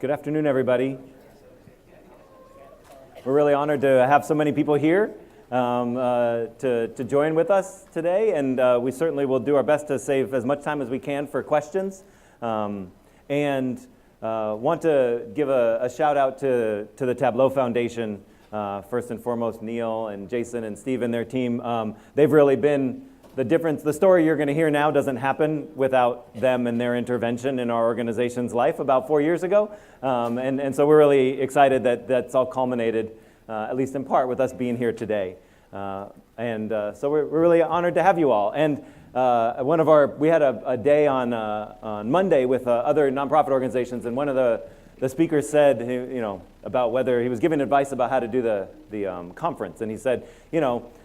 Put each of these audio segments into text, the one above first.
Good afternoon, everybody. We're really honored to have so many people here to join with us today, and we certainly will do our best to save as much time as we can for questions. And want to give a shout out to the Tableau Foundation, first and foremost, Neil and Jason and Steve and their team. They've really been the difference. The story you're going to hear now doesn't happen without them and their intervention in our organization's life about 4 years ago. And so we're really excited that that's all culminated, at least in part, with us being here today. So we're really honored to have you all. And we had a day on Monday with other nonprofit organizations, and one of the speakers said, about whether he was giving advice about how to do the conference, and he said,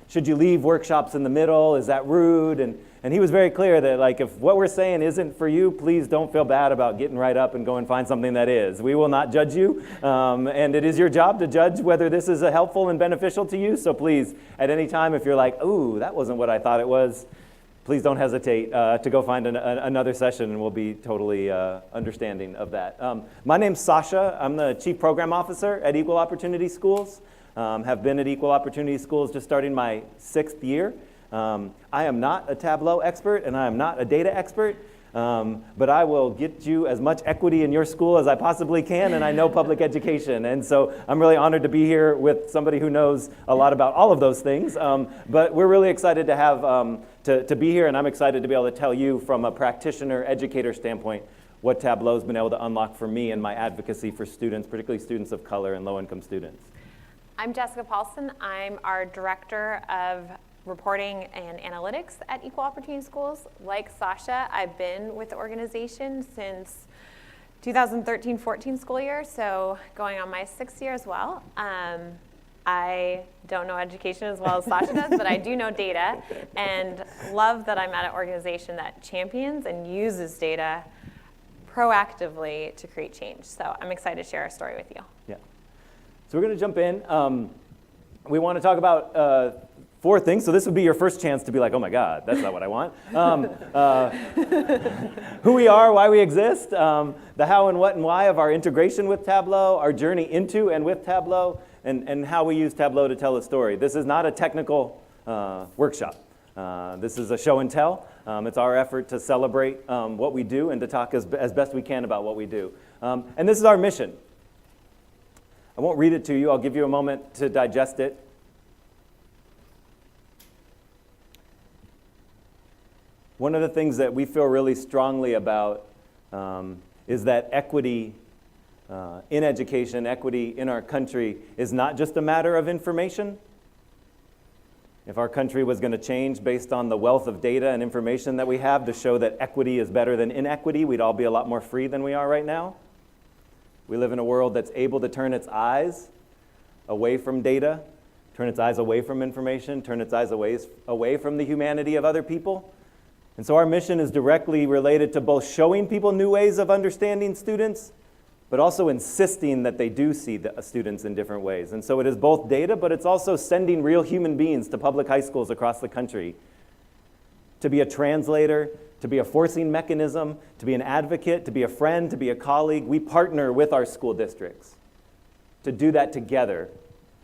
should you leave workshops in the middle? Is that rude? And he was very clear that, like, if what we're saying isn't for you, please don't feel bad about getting right up and go and find something that is. We will not judge you, and it is your job to judge whether this is helpful and beneficial to you. So please, at any time, if you're like, ooh, that wasn't what I thought it was, please don't hesitate to go find another session, and we'll be totally understanding of that. My name's Sasha. I'm the Chief Program Officer at Equal Opportunity Schools. Have been at Equal Opportunity Schools just starting my 6th year. I am not a Tableau expert, and I am not a data expert, but I will get you as much equity in your school as I possibly can, and I know public education. And so I'm really honored to be here with somebody who knows a lot about all of those things. But we're really excited to have to be here, and I'm excited to be able to tell you from a practitioner, educator standpoint what Tableau's been able to unlock for me and my advocacy for students, particularly students of color and low-income students. I'm Jessica Paulson. I'm our Director of Reporting and Analytics at Equal Opportunity Schools. Like Sasha, I've been with the organization since 2013-14 school year, so going on my 6th year as well. I don't know education as well as Sasha does, but I do know data, and love that I'm at an organization that champions and uses data proactively to create change. So I'm excited to share our story with you. Yeah. So we're going to jump in. We want to talk about 4 things. So this would be your first chance to be like, oh my God, that's not what I want. Who we are, why we exist, the how and what and why of our integration with Tableau, our journey into and with Tableau, and how we use Tableau to tell a story. This is not a technical workshop. This is a show and tell. It's our effort to celebrate what we do and to talk as best we can about what we do. And this is our mission. I won't read it to you. I'll give you a moment to digest it. One of the things that we feel really strongly about is that equity in education, equity in our country is not just a matter of information. If our country was going to change based on the wealth of data and information that we have to show that equity is better than inequity, we'd all be a lot more free than we are right now. We live in a world that's able to turn its eyes away from data, turn its eyes away from information, turn its eyes away from the humanity of other people. And so our mission is directly related to both showing people new ways of understanding students, but also insisting that they do see the students in different ways. And so it is both data, but it's also sending real human beings to public high schools across the country to be a translator, to be a forcing mechanism, to be an advocate, to be a friend, to be a colleague. We partner with our school districts to do that together.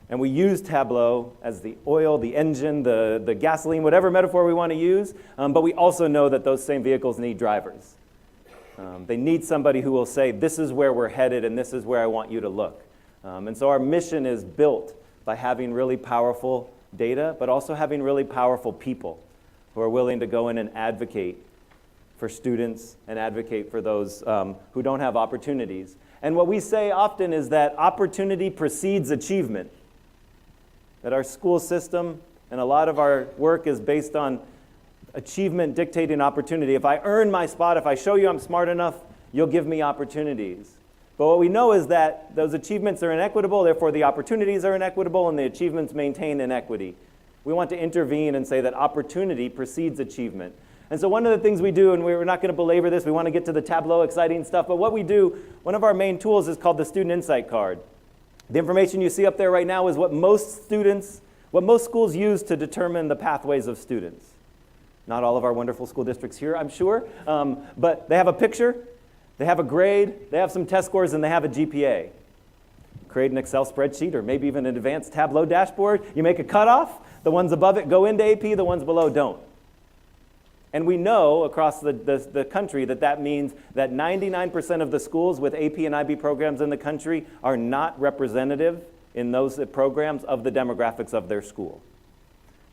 And we use Tableau as the oil, the engine, the gasoline, whatever metaphor we want to use, but we also know that those same vehicles need drivers. They need somebody who will say, this is where we're headed and this is where I want you to look. And so our mission is built by having really powerful data, but also having really powerful people who are willing to go in and advocate for students and advocate for those who don't have opportunities. And what we say often is that opportunity precedes achievement. That our school system and a lot of our work is based on achievement dictating opportunity. If I earn my spot, if I show you I'm smart enough, you'll give me opportunities. But what we know is that those achievements are inequitable, therefore the opportunities are inequitable, and the achievements maintain inequity. We want to intervene and say that opportunity precedes achievement. And so one of the things we do, and we're not going to belabor this, we want to get to the Tableau exciting stuff, but what we do, one of our main tools is called the Student Insight Card. The information you see up there right now is what most schools use to determine the pathways of students. Not all of our wonderful school districts here, I'm sure, but they have a picture. They have a grade, they have some test scores, and they have a GPA. Create an Excel spreadsheet or maybe even an advanced Tableau dashboard. You make a cutoff. The ones above it go into AP, the ones below don't. And we know across the country that means that 99% of the schools with AP and IB programs in the country are not representative in those programs of the demographics of their school.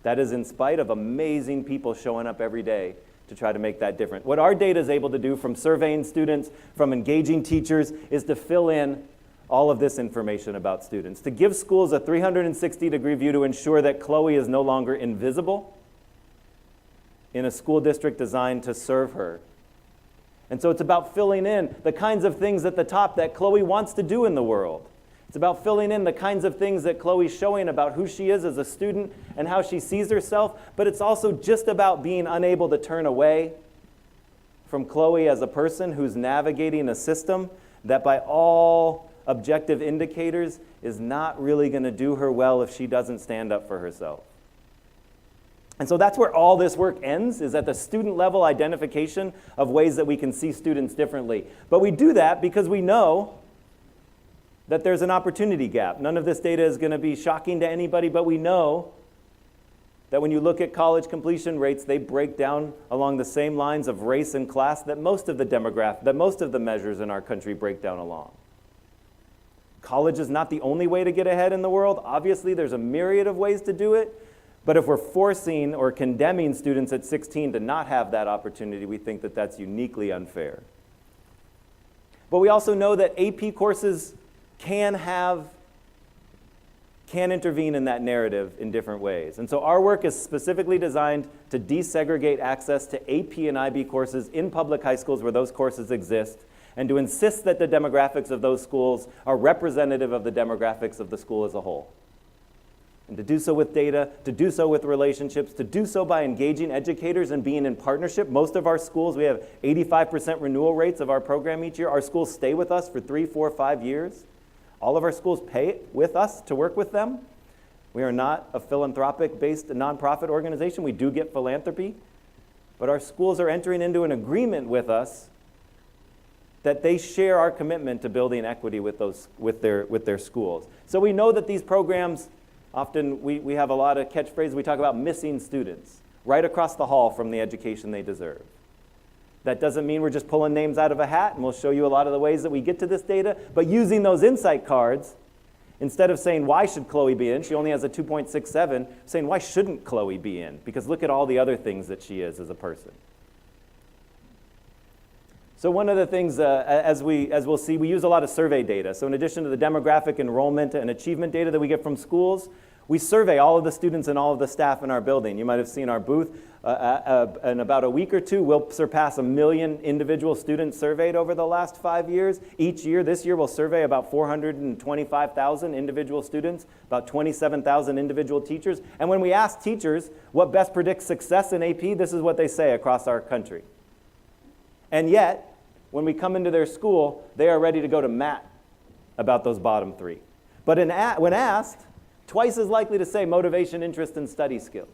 That is in spite of amazing people showing up every day to try to make that different. What our data is able to do, from surveying students, from engaging teachers, is to fill in all of this information about students, to give schools a 360-degree view to ensure that Chloe is no longer invisible in a school district designed to serve her. And so it's about filling in the kinds of things at the top that Chloe wants to do in the world. It's about filling in the kinds of things that Chloe's showing about who she is as a student and how she sees herself, but it's also just about being unable to turn away from Chloe as a person who's navigating a system that by all objective indicators is not really going to do her well if she doesn't stand up for herself. And so that's where all this work ends, is at the student level identification of ways that we can see students differently. But we do that because we know that there's an opportunity gap. None of this data is going to be shocking to anybody, but we know that when you look at college completion rates, they break down along the same lines of race and class that most of the measures in our country break down along. College is not the only way to get ahead in the world. Obviously, there's a myriad of ways to do it. But if we're forcing or condemning students at 16 to not have that opportunity, we think that that's uniquely unfair. But we also know that AP courses can intervene in that narrative in different ways. And so our work is specifically designed to desegregate access to AP and IB courses in public high schools where those courses exist, and to insist that the demographics of those schools are representative of the demographics of the school as a whole. And to do so with data, to do so with relationships, to do so by engaging educators and being in partnership. Most of our schools, we have 85% renewal rates of our program each year. Our schools stay with us for 3, 4, 5 years. All of our schools pay with us to work with them. We are not a philanthropic-based nonprofit organization. We do get philanthropy. But our schools are entering into an agreement with us that they share our commitment to building equity with their schools. So we know that these programs, often we have a lot of catchphrases. We talk about missing students right across the hall from the education they deserve. That doesn't mean we're just pulling names out of a hat, and we'll show you a lot of the ways that we get to this data, but using those insight cards, instead of saying, why should Chloe be in? She only has a 2.67, saying, why shouldn't Chloe be in? Because look at all the other things that she is as a person. So one of the things, as we'll see, we use a lot of survey data. So in addition to the demographic, enrollment, and achievement data that we get from schools, we survey all of the students and all of the staff in our building. You might have seen our booth. In about a week or two, we'll surpass 1 million individual students surveyed over the last 5 years. Each year, this year, we'll survey about 425,000 individual students, about 27,000 individual teachers. And when we ask teachers what best predicts success in AP, this is what they say across our country. And yet, when we come into their school, they are ready to go to Matt about those bottom 3. But when asked, twice as likely to say motivation, interest, and study skills.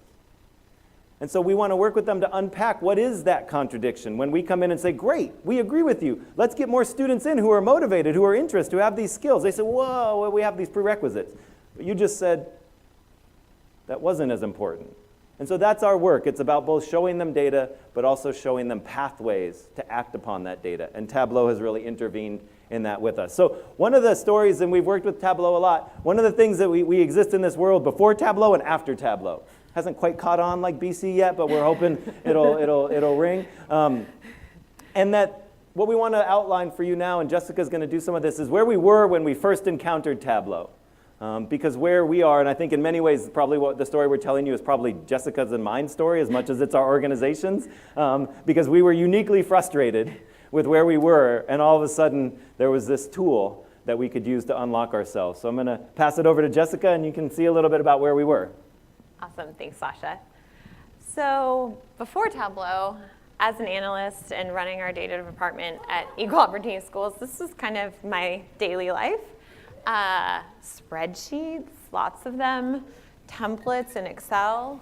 And so we want to work with them to unpack what is that contradiction when we come in and say, great, we agree with you. Let's get more students in who are motivated, who are interested, who have these skills. They say, whoa, well, we have these prerequisites. But you just said that wasn't as important. And so that's our work. It's about both showing them data, but also showing them pathways to act upon that data. And Tableau has really intervened in that with us. So one of the stories, and we've worked with Tableau a lot, one of the things that we exist in this world before Tableau and after Tableau. Hasn't quite caught on like BC yet, but we're hoping it'll ring. And that what we want to outline for you now, and Jessica's going to do some of this, is where we were when we first encountered Tableau. Because where we are, and I think in many ways probably what the story we're telling you is probably Jessica's and mine story as much as it's our organization's, because we were uniquely frustrated with where we were, and all of a sudden there was this tool that we could use to unlock ourselves. So I'm going to pass it over to Jessica, and you can see a little bit about where we were. Awesome, thanks, Sasha. So before Tableau, as an analyst and running our data department at Equal Opportunity Schools, this was kind of my daily life. Spreadsheets, lots of them, templates in Excel,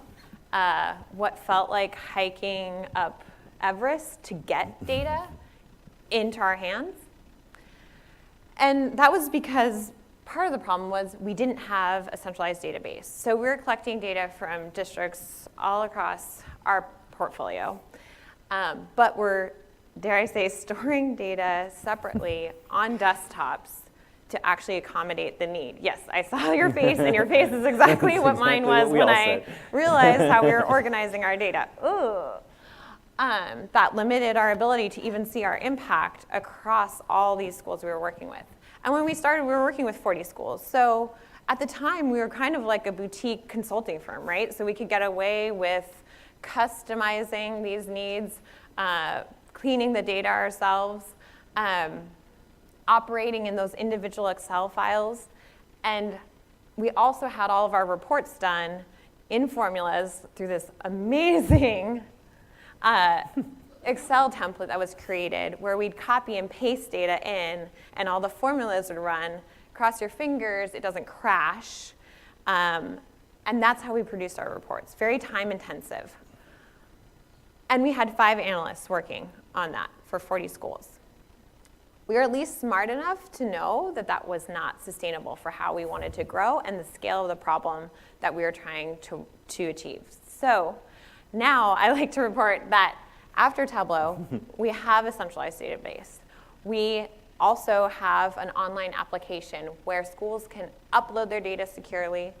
what felt like hiking up Everest to get data into our hands. And that was because part of the problem was we didn't have a centralized database. So we were collecting data from districts all across our portfolio, but we're, dare I say, storing data separately on desktops to actually accommodate the need. Yes, I saw your face, and your face is exactly what mine was when I realized how we were organizing our data. Ooh. That limited our ability to even see our impact across all these schools we were working with. And when we started, we were working with 40 schools. So at the time, we were kind of like a boutique consulting firm, right? So we could get away with customizing these needs, cleaning the data ourselves, operating in those individual Excel files. And we also had all of our reports done in formulas through this amazing Excel template that was created where we'd copy and paste data in and all the formulas would run. Cross your fingers, it doesn't crash. And that's how we produced our reports, very time intensive. And we had 5 analysts working on that for 40 schools. We were at least smart enough to know that that was not sustainable for how we wanted to grow and the scale of the problem that we were trying to achieve. So now I like to report that after Tableau, we have a centralized database. We also have an online application where schools can upload their data securely.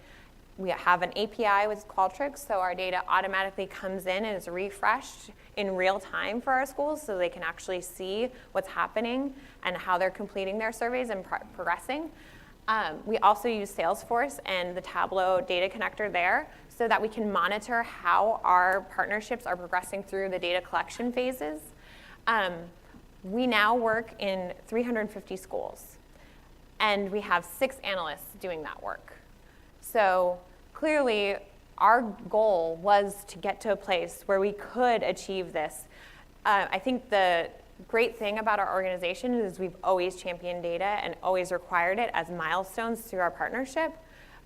We have an API with Qualtrics, so our data automatically comes in and is refreshed in real time for our schools so they can actually see what's happening and how they're completing their surveys and progressing. We also use Salesforce and the Tableau data connector there so that we can monitor how our partnerships are progressing through the data collection phases. We now work in 350 schools, and we have 6 analysts doing that work. So clearly, our goal was to get to a place where we could achieve this. I think the great thing about our organization is we've always championed data and always required it as milestones through our partnership.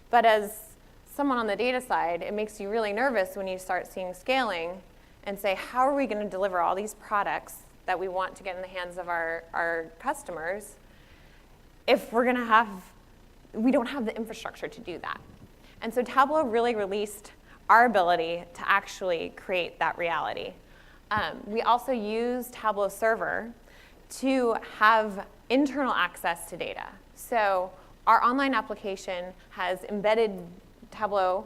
But as someone on the data side, it makes you really nervous when you start seeing scaling and say, how are we going to deliver all these products that we want to get in the hands of our customers if we don't have the infrastructure to do that? And so Tableau really released our ability to actually create that reality. We also use Tableau Server to have internal access to data. So our online application has embedded Tableau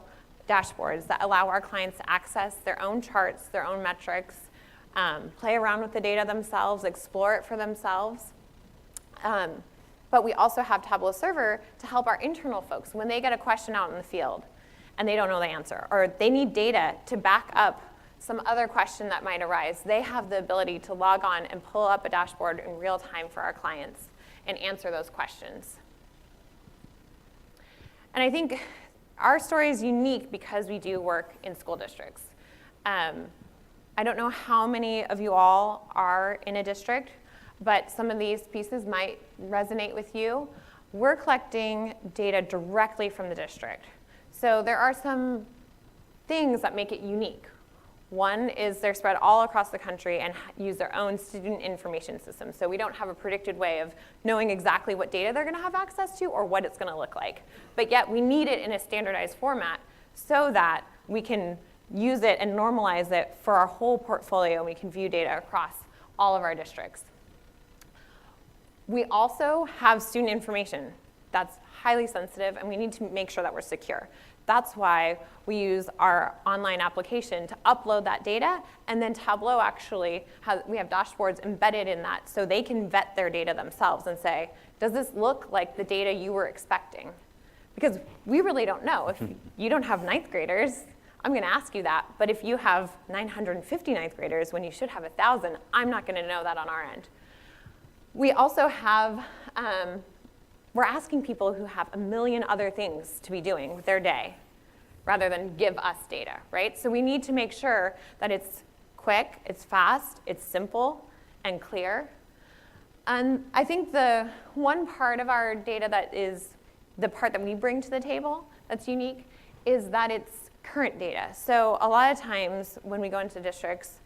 dashboards that allow our clients to access their own charts, their own metrics, play around with the data themselves, explore it for themselves. But we also have Tableau Server to help our internal folks when they get a question out in the field and they don't know the answer, or they need data to back up some other question that might arise. They have the ability to log on and pull up a dashboard in real time for our clients and answer those questions. And I think our story is unique because we do work in school districts. I don't know how many of you all are in a district, but some of these pieces might resonate with you. We're collecting data directly from the district. So there are some things that make it unique. One is they're spread all across the country and use their own student information system. So we don't have a predicted way of knowing exactly what data they're going to have access to or what it's going to look like. But yet we need it in a standardized format so that we can use it and normalize it for our whole portfolio, and we can view data across all of our districts. We also have student information that's highly sensitive, and we need to make sure that we're secure. That's why we use our online application to upload that data, and then Tableau actually we have dashboards embedded in that so they can vet their data themselves and say, does this look like the data you were expecting? Because we really don't know. If you don't have 9th graders, I'm going to ask you that, but if you have 950 9th graders when you should have 1,000, I'm not going to know that on our end. We also have, we're asking people who have a million other things to be doing with their day rather than give us data, right? So we need to make sure that it's quick, it's fast, it's simple, and clear. And I think the one part of our data that is the part that we bring to the table that's unique is that it's current data. So a lot of times when we go into districts,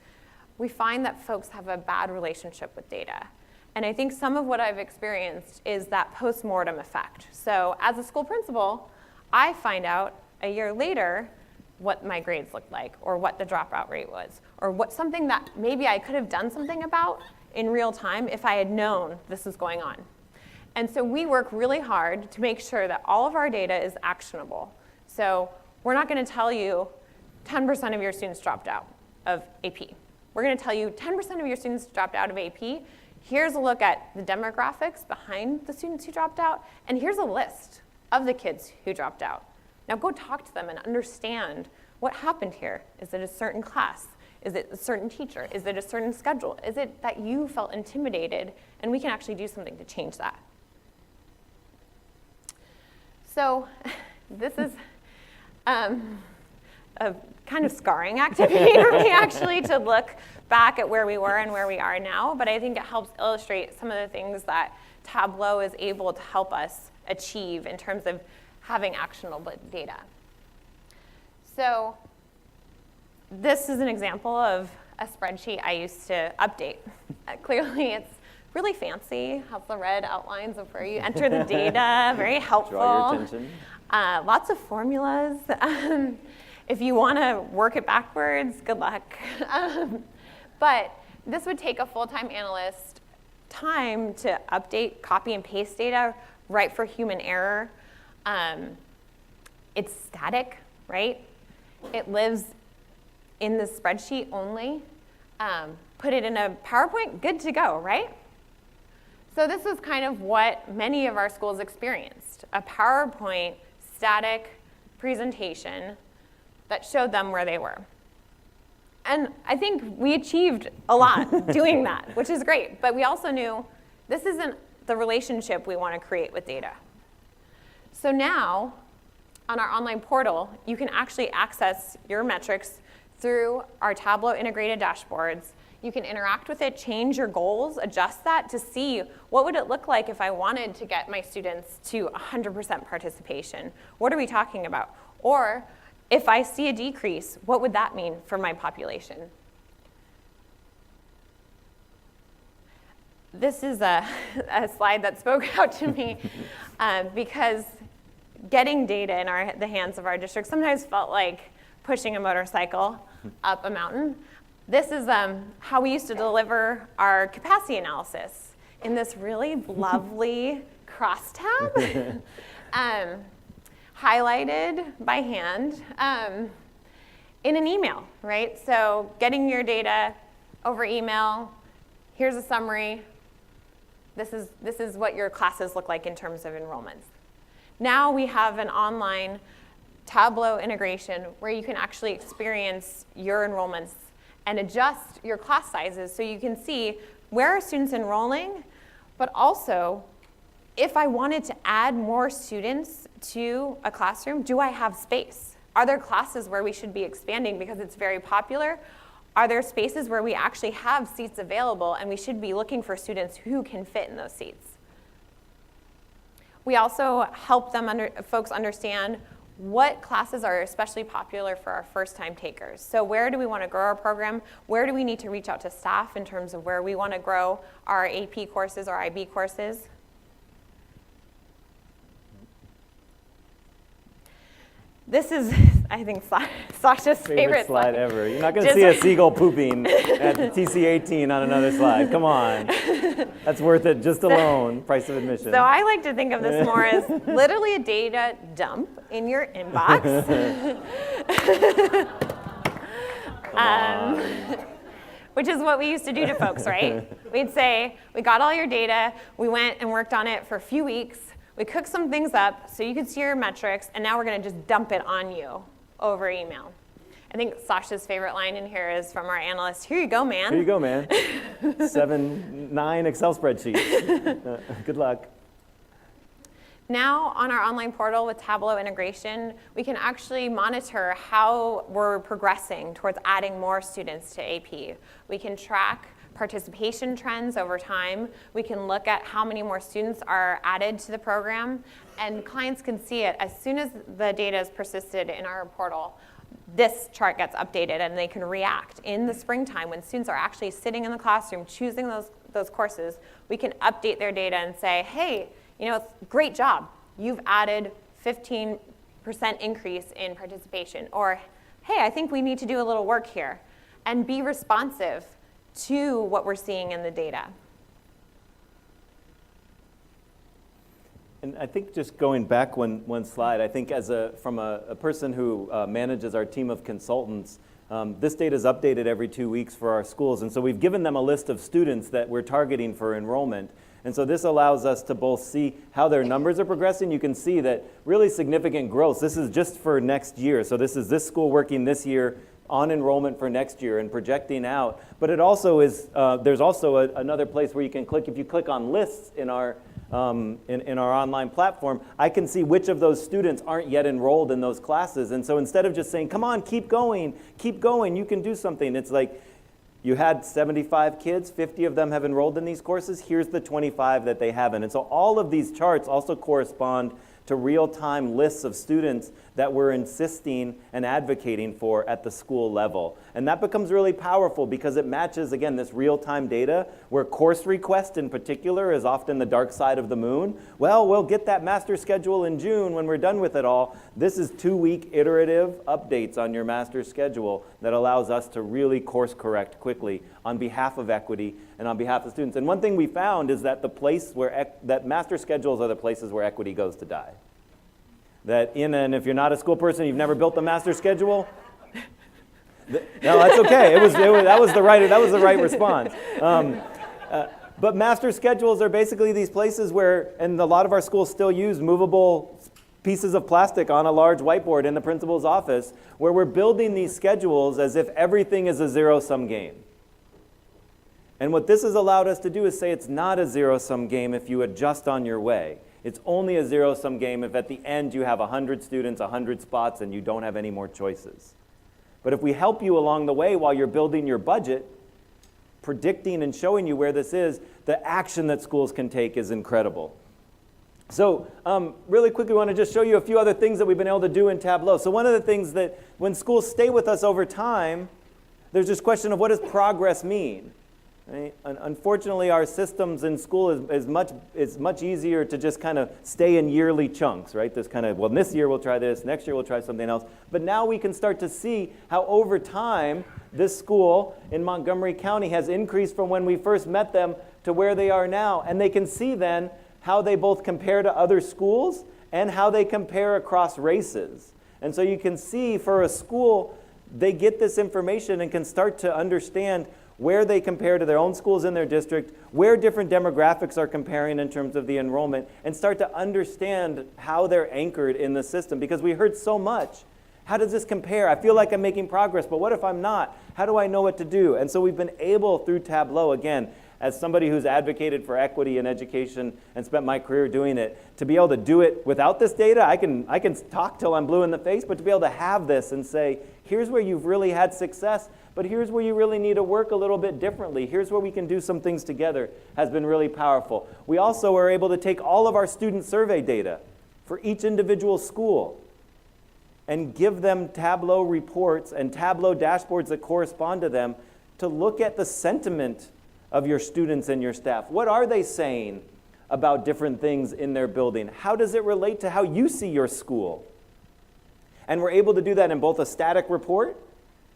we find that folks have a bad relationship with data. And I think some of what I've experienced is that post-mortem effect. So as a school principal, I find out a year later what my grades looked like, or what the dropout rate was, or what something that maybe I could have done something about in real time if I had known this was going on. And so we work really hard to make sure that all of our data is actionable. So we're not going to tell you 10% of your students dropped out of AP. We're going to tell you 10% of your students dropped out of AP. Here's a look at the demographics behind the students who dropped out, and here's a list of the kids who dropped out. Now go talk to them and understand what happened here. Is it a certain class? Is it a certain teacher? Is it a certain schedule? Is it that you felt intimidated? And we can actually do something to change that. So this is a kind of scarring activity for me, actually, to look back at where we were and where we are now. But I think it helps illustrate some of the things that Tableau is able to help us achieve in terms of having actionable data. So this is an example of a spreadsheet I used to update. Clearly, it's really fancy, has the red outlines of where you enter the data, very helpful. Draw your attention. Lots of formulas. If you want to work it backwards, good luck. But this would take a full-time analyst time to update, copy and paste data, right for human error. It's static, right? It lives in the spreadsheet only. Put it in a PowerPoint, good to go, right? So this is kind of what many of our schools experienced, a PowerPoint static presentation that showed them where they were. And I think we achieved a lot doing that, which is great. But we also knew this isn't the relationship we want to create with data. So now, on our online portal, you can actually access your metrics through our Tableau integrated dashboards. You can interact with it, change your goals, adjust that to see what would it look like if I wanted to get my students to 100% participation. What are we talking about? Or if I see a decrease, what would that mean for my population? This is a slide that spoke out to me because getting data in the hands of our district sometimes felt like pushing a motorcycle up a mountain. This is how we used to deliver our capacity analysis in this really lovely crosstab, highlighted by hand in an email, right? So getting your data over email, here's a summary. This is what your classes look like in terms of enrollments. Now we have an online Tableau integration where you can actually experience your enrollments and adjust your class sizes so you can see where are students enrolling, but also if I wanted to add more students to a classroom, do I have space? Are there classes where we should be expanding because it's very popular? Are there spaces where we actually have seats available and we should be looking for students who can fit in those seats? We also help folks understand what classes are especially popular for our first-time takers. So where do we want to grow our program? Where do we need to reach out to staff in terms of where we want to grow our AP courses or IB courses? This is, I think, Sasha's favorite slide ever. You're not going to see a seagull pooping at TC18 on another slide. Come on. That's worth it just alone, price of admission. So I like to think of this more as literally a data dump in your inbox. Which is what we used to do to folks, right? We'd say, we got all your data, we went and worked on it for a few weeks, we cooked some things up so you could see your metrics, and now we're going to just dump it on you over email. I think Sasha's favorite line in here is from our analyst, here you go, man. Here you go, man. 9 Excel spreadsheets. Good luck. Now on our online portal with Tableau integration, we can actually monitor how we're progressing towards adding more students to AP. We can track participation trends over time. We can look at how many more students are added to the program, and clients can see it as soon as the data is persisted in our portal. This chart gets updated and they can react in the springtime when students are actually sitting in the classroom choosing those courses, we can update their data and say, hey, great job. You've added 15% increase in participation. Or, hey, I think we need to do a little work here. And be responsive to what we're seeing in the data. And I think just going back one slide, I think from a person who manages our team of consultants, this data is updated every 2 weeks for our schools. And so we've given them a list of students that we're targeting for enrollment. And so this allows us to both see how their numbers are progressing. You can see that really significant growth. This is just for next year. So this is this school working this year on enrollment for next year and projecting out. But it also is, there's also another place where you can click. If you click on lists in our online platform, I can see which of those students aren't yet enrolled in those classes. And so instead of just saying, come on, keep going, you can do something. It's like, you had 75 kids, 50 of them have enrolled in these courses, here's the 25 that they haven't. And so all of these charts also correspond to real-time lists of students that we're insisting and advocating for at the school level. And that becomes really powerful because it matches, again, this real-time data where course request in particular is often the dark side of the moon. Well, we'll get that master schedule in June when we're done with it all. This is 2-week iterative updates on your master schedule that allows us to really course correct quickly on behalf of equity and on behalf of students. And one thing we found is that that master schedules are the places where equity goes to die. And if you're not a school person, you've never built a master schedule, no, that's okay. That was the right response. But master schedules are basically these places where, and a lot of our schools still use movable pieces of plastic on a large whiteboard in the principal's office, where we're building these schedules as if everything is a zero-sum game. And what this has allowed us to do is say it's not a zero-sum game if you adjust on your way. It's only a zero-sum game if at the end you have 100 students, 100 spots, and you don't have any more choices. But if we help you along the way while you're building your budget, predicting and showing you where this is, the action that schools can take is incredible. So really quickly, we want to just show you a few other things that we've been able to do in Tableau. So one of the things that when schools stay with us over time, there's this question of what does progress mean? Right? Unfortunately, our systems in school is much easier to just kind of stay in yearly chunks, right? This kind of, well, this year we'll try this, next year we'll try something else. But now we can start to see how over time this school in Montgomery County has increased from when we first met them to where they are now. And they can see then how they both compare to other schools and how they compare across races. And so you can see for a school, they get this information and can start to understand where they compare to their own schools in their district, where different demographics are comparing in terms of the enrollment, and start to understand how they're anchored in the system. Because we heard so much. How does this compare? I feel like I'm making progress, but what if I'm not? How do I know what to do? And so we've been able, through Tableau, again, as somebody who's advocated for equity in education and spent my career doing it, to be able to do it without this data, I can talk till I'm blue in the face, but to be able to have this and say, here's where you've really had success, but here's where you really need to work a little bit differently. Here's where we can do some things together, has been really powerful. We also are able to take all of our student survey data for each individual school and give them Tableau reports and Tableau dashboards that correspond to them to look at the sentiment of your students and your staff. What are they saying about different things in their building? How does it relate to how you see your school? And we're able to do that in both a static report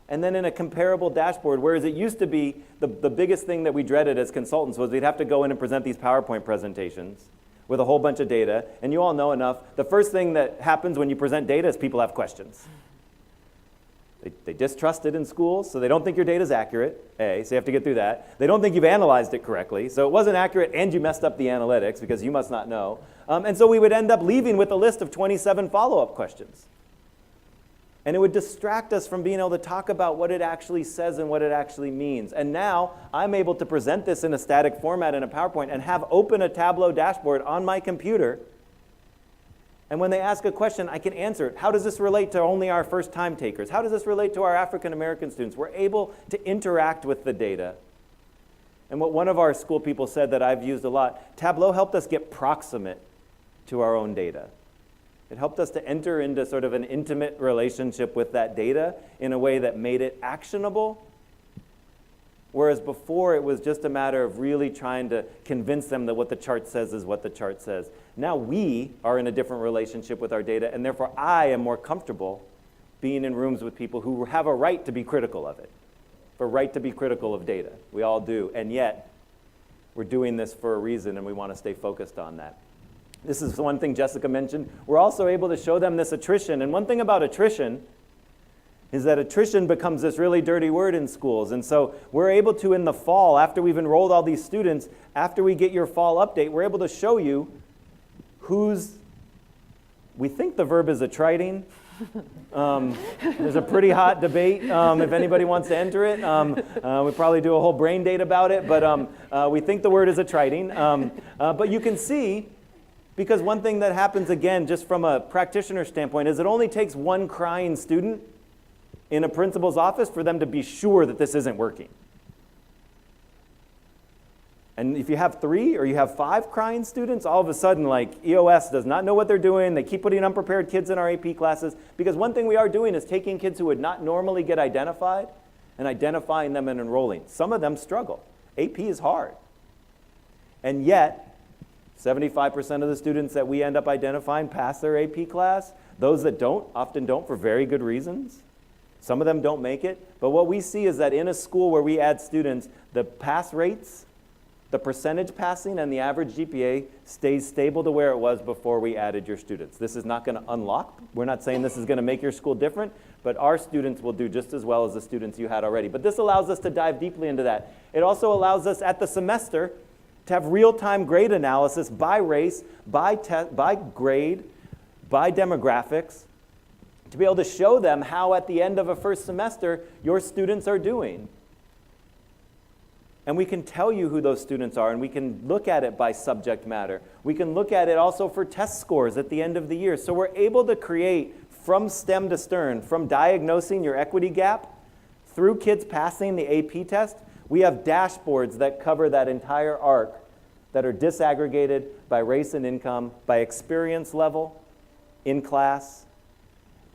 and then in a comparable dashboard, whereas it used to be the biggest thing that we dreaded as consultants was we'd have to go in and present these PowerPoint presentations with a whole bunch of data. And you all know enough, the first thing that happens when you present data is people have questions. They distrust it in schools, so they don't think your data is accurate, A, so you have to get through that. They don't think you've analyzed it correctly, so it wasn't accurate and you messed up the analytics because you must not know. And so we would end up leaving with a list of 27 follow-up questions. And it would distract us from being able to talk about what it actually says and what it actually means. And now I'm able to present this in a static format in a PowerPoint and have open a Tableau dashboard on my computer. And when they ask a question, I can answer it. How does this relate to only our first-time takers? How does this relate to our African-American students? We're able to interact with the data. And what one of our school people said that I've used a lot, Tableau helped us get proximate to our own data. It helped us to enter into sort of an intimate relationship with that data in a way that made it actionable Whereas before, it was just a matter of really trying to convince them that what the chart says is what the chart says. Now we are in a different relationship with our data, and therefore I am more comfortable being in rooms with people who have a right to be critical of it, a right to be critical of data. We all do, and yet we're doing this for a reason, and we want to stay focused on that. This is one thing Jessica mentioned. We're also able to show them this attrition, and one thing about attrition is that attrition becomes this really dirty word in schools. And so we're able to, in the fall, after we've enrolled all these students, after we get your fall update, we're able to show you we think the verb is attriting. There's a pretty hot debate if anybody wants to enter it. We probably do a whole brain date about it, but we think the word is attriting. But you can see, because one thing that happens, again, just from a practitioner standpoint, is it only takes one crying student in a principal's office for them to be sure that this isn't working. And if you have 3 or you have 5 crying students, all of a sudden, like, EOS does not know what they're doing. They keep putting unprepared kids in our AP classes. Because one thing we are doing is taking kids who would not normally get identified and identifying them and enrolling. Some of them struggle. AP is hard. And yet, 75% of the students that we end up identifying pass their AP class. Those that don't, often don't for very good reasons. Some of them don't make it. But what we see is that in a school where we add students, the pass rates, the percentage passing, and the average GPA stays stable to where it was before we added your students. This is not going to unlock. We're not saying this is going to make your school different, but our students will do just as well as the students you had already. But this allows us to dive deeply into that. It also allows us at the semester to have real-time grade analysis by race, by grade, by demographics, to be able to show them how at the end of a first semester your students are doing. And we can tell you who those students are, and we can look at it by subject matter. We can look at it also for test scores at the end of the year. So we're able to create from stem to stern, from diagnosing your equity gap through kids passing the AP test. We have dashboards that cover that entire arc that are disaggregated by race and income, by experience level in class,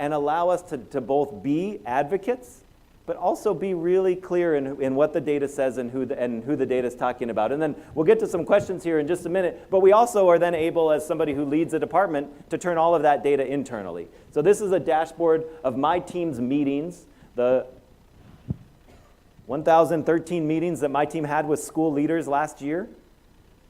and allow us to both be advocates, but also be really clear in what the data says and who the data is talking about. And then we'll get to some questions here in just a minute, but we also are then able, as somebody who leads a department, to turn all of that data internally. So this is a dashboard of my team's meetings, the 1,013 meetings that my team had with school leaders last year,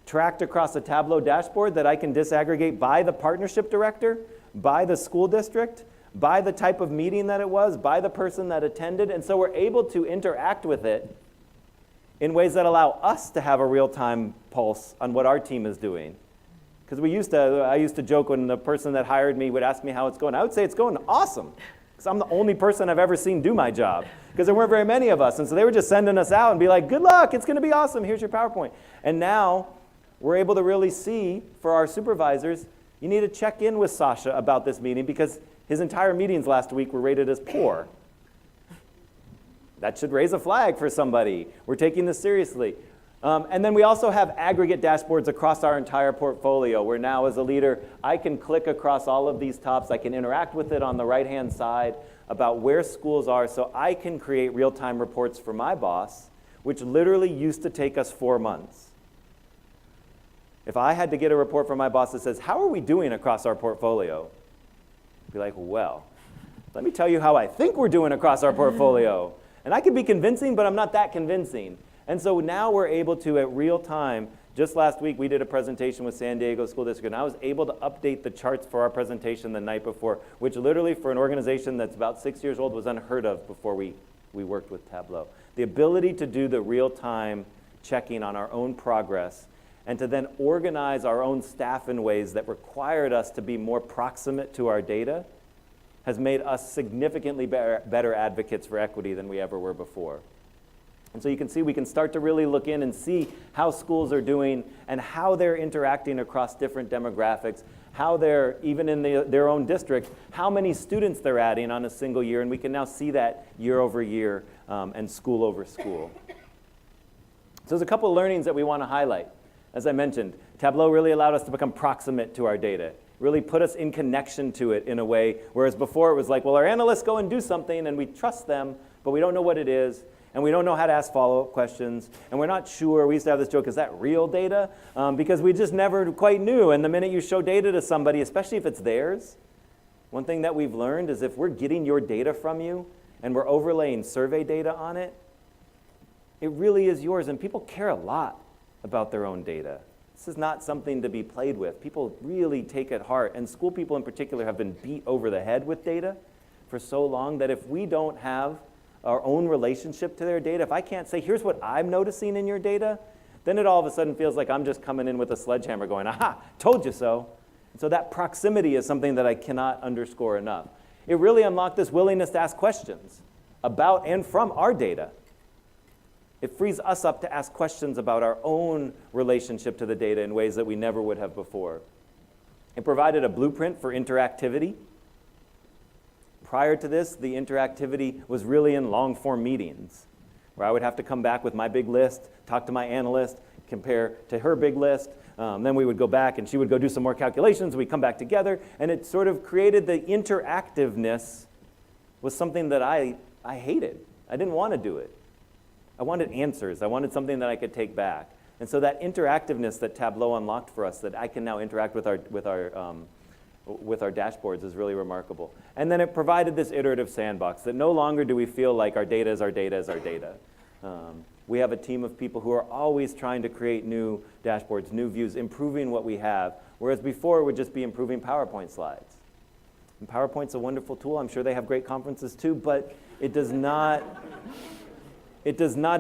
tracked across a Tableau dashboard that I can disaggregate by the partnership director, by the school district, by the type of meeting that it was, by the person that attended. And so we're able to interact with it in ways that allow us to have a real-time pulse on what our team is doing. Because I used to joke when the person that hired me would ask me how it's going. I would say it's going awesome, because I'm the only person I've ever seen do my job, because there weren't very many of us. And so they were just sending us out and be like, good luck, it's going to be awesome, here's your PowerPoint. And now we're able to really see, for our supervisors, you need to check in with Sasha about this meeting, because his entire meetings last week were rated as poor. That should raise a flag for somebody. We're taking this seriously. And then we also have aggregate dashboards across our entire portfolio, where now as a leader, I can click across all of these tops. I can interact with it on the right-hand side about where schools are, so I can create real-time reports for my boss, which literally used to take us 4 months. If I had to get a report from my boss that says, how are we doing across our portfolio? Be like, well, let me tell you how I think we're doing across our portfolio. And I can be convincing, but I'm not that convincing. And so now we're able to, at real time, just last week we did a presentation with San Diego School District, and I was able to update the charts for our presentation the night before, which literally for an organization that's about 6 years old was unheard of before we worked with Tableau. The ability to do the real-time checking on our own progress, and to then organize our own staff in ways that required us to be more proximate to our data, has made us significantly better advocates for equity than we ever were before. And so you can see we can start to really look in and see how schools are doing and how they're interacting across different demographics, how they're, even in their own district, how many students they're adding on a single year, and we can now see that year over year and school over school. So there's a couple of learnings that we want to highlight. As I mentioned, Tableau really allowed us to become proximate to our data, really put us in connection to it in a way, whereas before it was like, well, our analysts go and do something and we trust them, but we don't know what it is. and we don't know how to ask follow-up questions, and we're not sure. We used to have this joke, is that real data? Because we just never quite knew, and the minute you show data to somebody, especially if it's theirs, one thing that we've learned is if we're getting your data from you and we're overlaying survey data on it, it really is yours, and people care a lot about their own data. This is not something to be played with. People really take it heart, and school people in particular have been beat over the head with data for so long that if we don't have our own relationship to their data, if I can't say, here's what I'm noticing in your data, then it all of a sudden feels like I'm just coming in with a sledgehammer going, aha, told you so. And so that proximity is something that I cannot underscore enough. It really unlocked this willingness to ask questions about and from our data. It frees us up to ask questions about our own relationship to the data in ways that we never would have before. It provided a blueprint for interactivity. Prior to this, the interactivity was really in long-form meetings, where I would have to come back with my big list, talk to my analyst, compare to her big list. Then we would go back and she would go do some more calculations. We'd come back together, and it sort of created the interactiveness was something that I hated. I didn't want to do it. I wanted answers. I wanted something that I could take back. And so that interactiveness that Tableau unlocked for us, that I can now interact with our dashboards, is really remarkable. And then it provided this iterative sandbox that no longer do we feel like our data is our data is our data. We have a team of people who are always trying to create new dashboards, new views, improving what we have, whereas before it would just be improving PowerPoint slides. And PowerPoint's a wonderful tool. I'm sure they have great conferences too, but it does not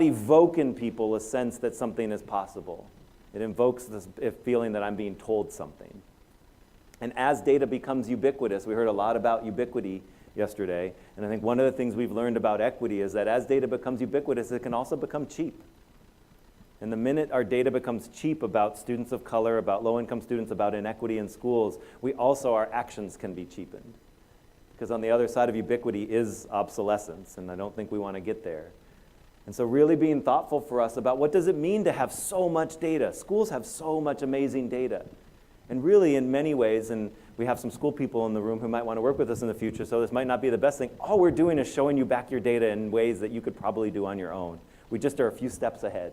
evoke in people a sense that something is possible. It invokes this feeling that I'm being told something. And as data becomes ubiquitous, we heard a lot about ubiquity yesterday, and I think one of the things we've learned about equity is that as data becomes ubiquitous, it can also become cheap. And the minute our data becomes cheap about students of color, about low-income students, about inequity in schools, our actions can be cheapened. Because on the other side of ubiquity is obsolescence, and I don't think we want to get there. And so really being thoughtful for us about what does it mean to have so much data? Schools have so much amazing data. And really in many ways, and we have some school people in the room who might want to work with us in the future, so this might not be the best thing. All we're doing is showing you back your data in ways that you could probably do on your own. We just are a few steps ahead.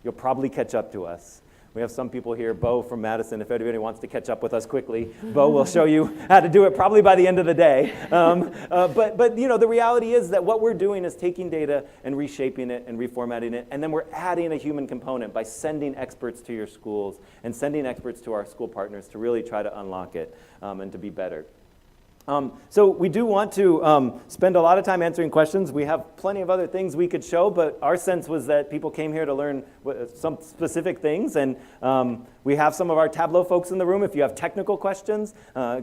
You'll probably catch up to us. We have some people here, Bo from Madison, if anybody wants to catch up with us quickly. Bo will show you how to do it probably by the end of the day. But the reality is that what we're doing is taking data and reshaping it and reformatting it, and then we're adding a human component by sending experts to your schools and sending experts to our school partners to really try to unlock it and to be better. So we do want to spend a lot of time answering questions. We have plenty of other things we could show, but our sense was that people came here to learn some specific things, and we have some of our Tableau folks in the room. If you have technical questions,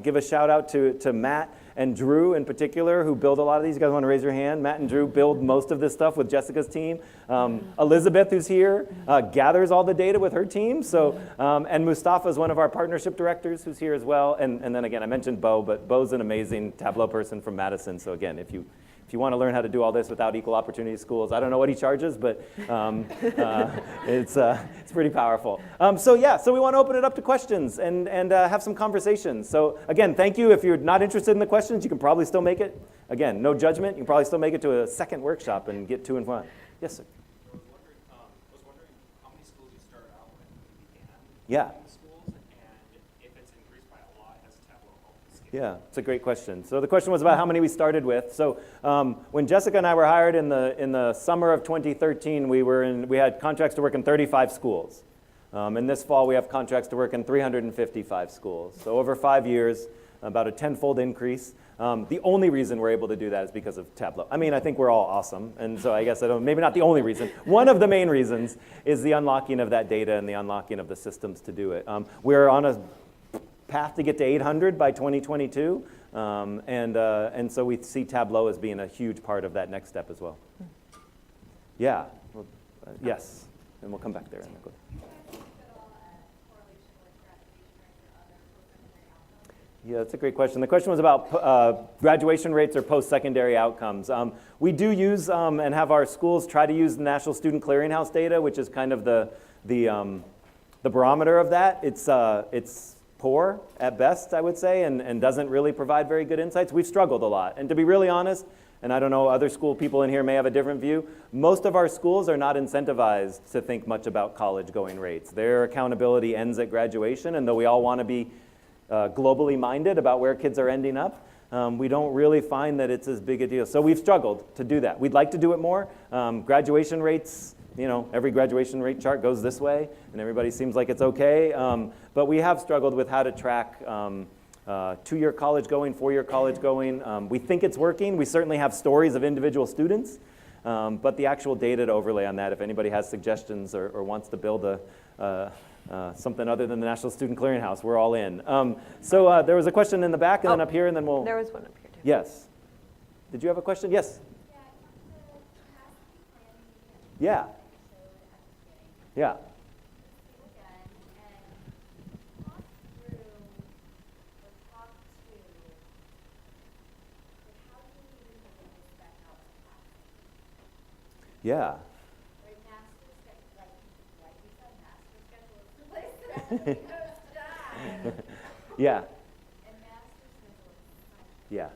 give a shout out to Matt and Drew in particular, who build a lot of these. You guys want to raise your hand? Matt and Drew build most of this stuff with Jessica's team. Elizabeth, who's here, gathers all the data with her team. So, and Mustafa is one of our partnership directors who's here as well. And then again, I mentioned Bo, but Bo's an amazing Tableau person from Madison. So again, if you want to learn how to do all this without equal opportunity schools, I don't know what he charges, but it's pretty powerful. So we want to open it up to questions and have some conversations. So again, thank you. If you're not interested in the questions, you can probably still make it. Again, no judgment. You can probably still make it to a second workshop and get 2 and 1. Yes, sir. I was wondering how many schools you started out with when you began. Yeah. Schools, and if it's increased by a lot, has Tableau helped scale? Yeah, it's a great question. So the question was about how many we started with. So when Jessica and I were hired in the summer of 2013, we had contracts to work in 35 schools. And this fall, we have contracts to work in 355 schools. So over 5 years, about a 10-fold increase. The only reason we're able to do that is because of Tableau. I mean, I think we're all awesome, and so I guess maybe not the only reason. One of the main reasons is the unlocking of that data and the unlocking of the systems to do it. We're on a path to get to 800 by 2022, and so we see Tableau as being a huge part of that next step as well. Yeah, well, yes, and we'll come back there. Yeah, that's a great question. The question was about graduation rates or post-secondary outcomes. We do use and have our schools try to use the National Student Clearinghouse data, which is kind of the barometer of that. It's poor at best, I would say, and doesn't really provide very good insights. We've struggled a lot. And to be really honest, and I don't know, other school people in here may have a different view, most of our schools are not incentivized to think much about college going rates. Their accountability ends at graduation, and though we all want to be globally minded about where kids are ending up, we don't really find that it's as big a deal. So we've struggled to do that. We'd like to do it more. Graduation rates, every graduation rate chart goes this way, and everybody seems like it's okay. But we have struggled with how to track 2-year college going, 4-year college going. We think it's working. We certainly have stories of individual students, but the actual data to overlay on that, if anybody has suggestions or wants to build something other than the National Student Clearinghouse, we're all in. So there was a question in the back, and then up here, and then we'll... There was one up here, too. Yes. Did you have a question? Yes. Yeah. Yeah. Yeah. Yeah. Yeah.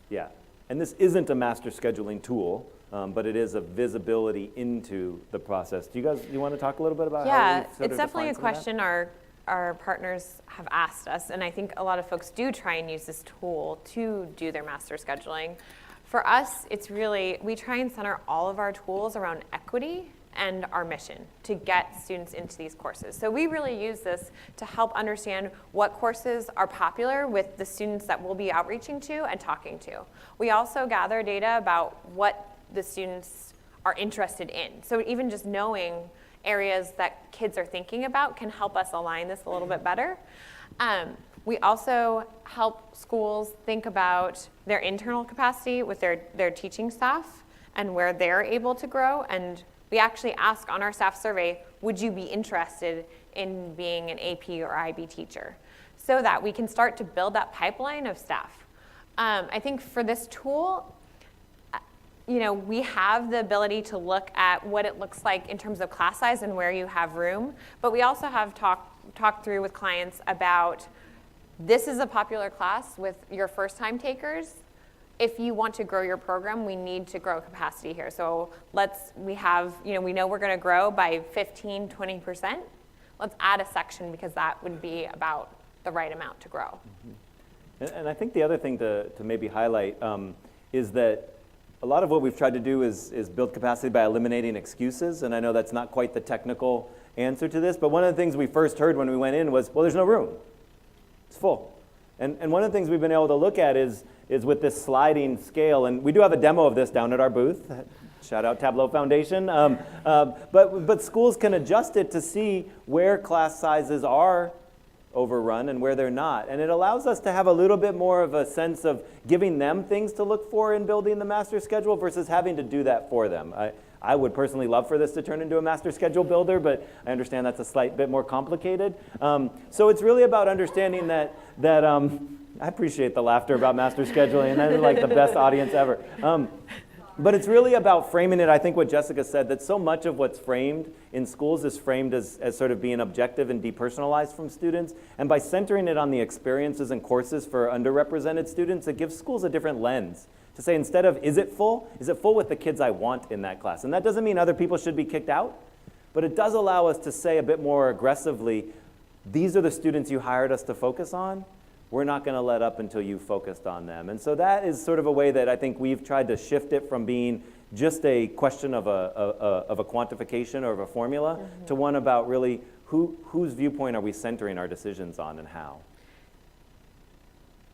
Yeah. And this isn't a master scheduling tool, but it is a visibility into the process. Do you want to talk a little bit about how Yeah, we've sort it's of definitely a defined some of that? question our partners have asked us, and I think a lot of folks do try and use this tool to do their master scheduling. For us, it's really, we try and center all of our tools around equity and our mission to get students into these courses. So we really use this to help understand what courses are popular with the students that we'll be outreaching to and talking to. We also gather data about what the students are interested in. So even just knowing areas that kids are thinking about can help us align this a little bit better. We also help schools think about their internal capacity with their teaching staff and where they're able to grow. And we actually ask on our staff survey, would you be interested in being an AP or IB teacher? So that we can start to build that pipeline of staff. I think for this tool, we have the ability to look at what it looks like in terms of class size and where you have room, but we also have talked through with clients about this is a popular class with your first-time takers. If you want to grow your program, we need to grow capacity here. So we know we're going to grow by 15, 20%. Let's add a section because that would be about the right amount to grow. Mm-hmm. And I think the other thing to maybe highlight is that a lot of what we've tried to do is build capacity by eliminating excuses. And I know that's not quite the technical answer to this, but one of the things we first heard when we went in was, well, there's no room. It's full. And one of the things we've been able to look at is with this sliding scale, and we do have a demo of this down at our booth. Shout out Tableau Foundation. But schools can adjust it to see where class sizes are overrun and where they're not. And it allows us to have a little bit more of a sense of giving them things to look for in building the master schedule versus having to do that for them. I would personally love for this to turn into a master schedule builder, but I understand that's a slight bit more complicated. So it's really about understanding that I appreciate the laughter about master scheduling, and that's like the best audience ever. But it's really about framing it. I think what Jessica said, that so much of what's framed in schools is framed as sort of being objective and depersonalized from students. And by centering it on the experiences and courses for underrepresented students, it gives schools a different lens. To say, instead of, is it full with the kids I want in that class? And that doesn't mean other people should be kicked out, but it does allow us to say a bit more aggressively, these are the students you hired us to focus on. We're not going to let up until you focused on them. And so that is sort of a way that I think we've tried to shift it from being just a question of a quantification or of a formula to one about really whose viewpoint are we centering our decisions on and how.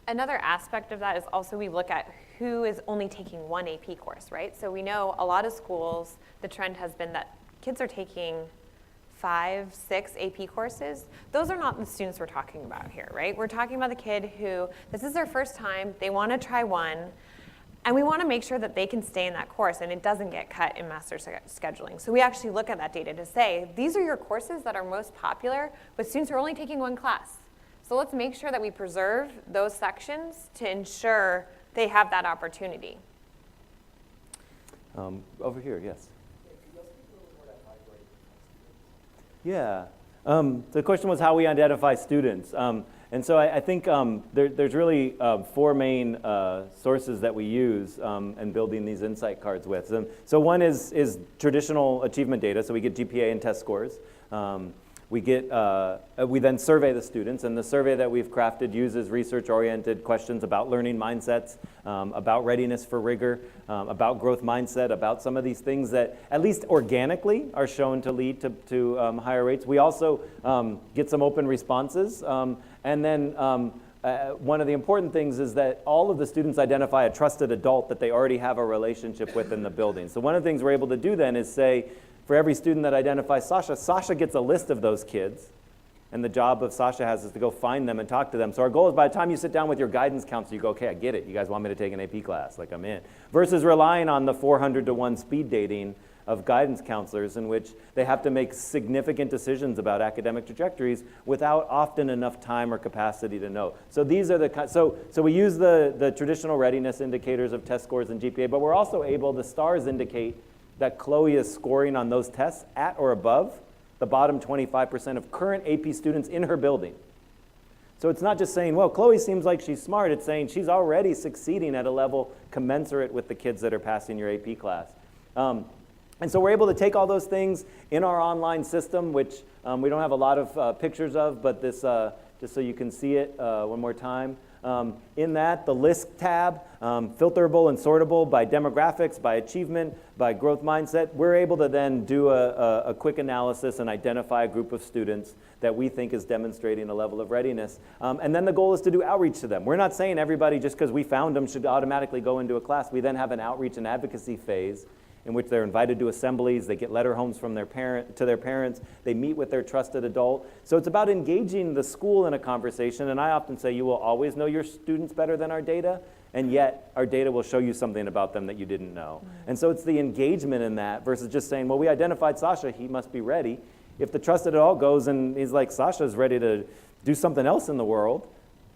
Another aspect of that is also we look at who is only taking one AP course, right? So we know a lot of schools, the trend has been that kids are taking 5, 6 AP courses. Those are not the students we're talking about here, right? We're talking about the kid who, this is their first time, they want to try one, and we want to make sure that they can stay in that course and it doesn't get cut in master scheduling. So we actually look at that data to say, these are your courses that are most popular, but students are only taking one class. So let's make sure that we preserve those sections to ensure they have that opportunity. Over here, yes. Yeah. The question was how we identify students. And And so I think there's really four main sources that we use in building these insight cards with. So one is traditional achievement data, so we get GPA and test scores. We then survey the students, and the survey that we've crafted uses research-oriented questions about learning mindsets, about readiness for rigor, about growth mindset, about some of these things that, at least organically, are shown to lead to higher rates. We also get some open responses, and then one of the important things is that all of the students identify a trusted adult that they already have a relationship with in the building. So one of the things we're able to do then is say, for every student that identifies Sasha, Sasha gets a list of those kids, and the job of Sasha is to go find them and talk to them. So our goal is by the time you sit down with your guidance counselor, you go, okay, I get it. You guys want me to take an AP class, like I'm in. Versus relying on the 400-to-1 speed dating of guidance counselors in which they have to make significant decisions about academic trajectories without often enough time or capacity to know. So these are so we use the traditional readiness indicators of test scores and GPA, but we're also able, the stars indicate that Chloe is scoring on those tests at or above the bottom 25% of current AP students in her building. So it's not just saying, well, Chloe seems like she's smart. It's saying she's already succeeding at a level commensurate with the kids that are passing your AP class. And so we're able to take all those things in our online system, which we don't have a lot of pictures of, but this, just so you can see it one more time. In that, the list tab, filterable and sortable by demographics, by achievement, by growth mindset, we're able to then do a quick analysis and identify a group of students that we think is demonstrating a level of readiness. And then the goal is to do outreach to them. We're not saying everybody, just because we found them, should automatically go into a class. We then have an outreach and advocacy phase in which they're invited to assemblies, they get letter homes from their parents, they meet with their trusted adult. So it's about engaging the school in a conversation, and I often say you will always know your students better than our data, and yet our data will show you something about them that you didn't know. And so it's the engagement in that versus just saying, well, we identified Sasha, he must be ready. If the trusted adult goes and he's like, Sasha's ready to do something else in the world,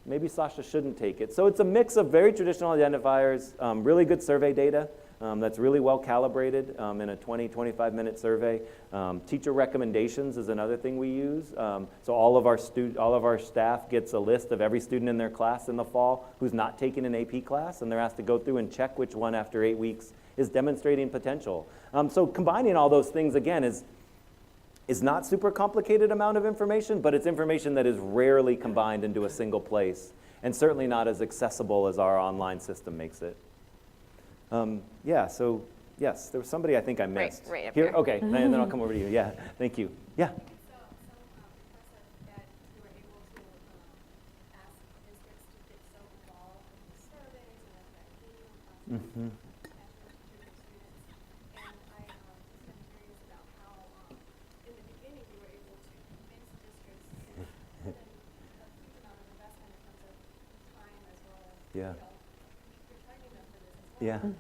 maybe Sasha shouldn't take it. So it's a mix of very traditional identifiers, really good survey data, that's really well calibrated in a 20, 25-minute survey. Teacher recommendations is another thing we use. So all of our staff gets a list of every student in their class in the fall who's not taking an AP class, and they're asked to go through and check which one after 8 weeks is demonstrating potential. So combining all those things, again, is not super complicated amount of information, but it's information that is rarely combined into a single place, and certainly not as accessible as our online system makes it. Yeah, so yes, there was somebody I think I missed. Right up here. Okay, and then I'll come over to you. Yeah, thank you. Yeah. Impressive that you were able to ask districts to get so involved in the surveys and at that meeting Mm-hmm. students. And I just am curious about how, in the beginning, you were able to convince districts to put in a huge amount of investment in terms of time as well as Yeah. you're charging them for this as well. Yeah. To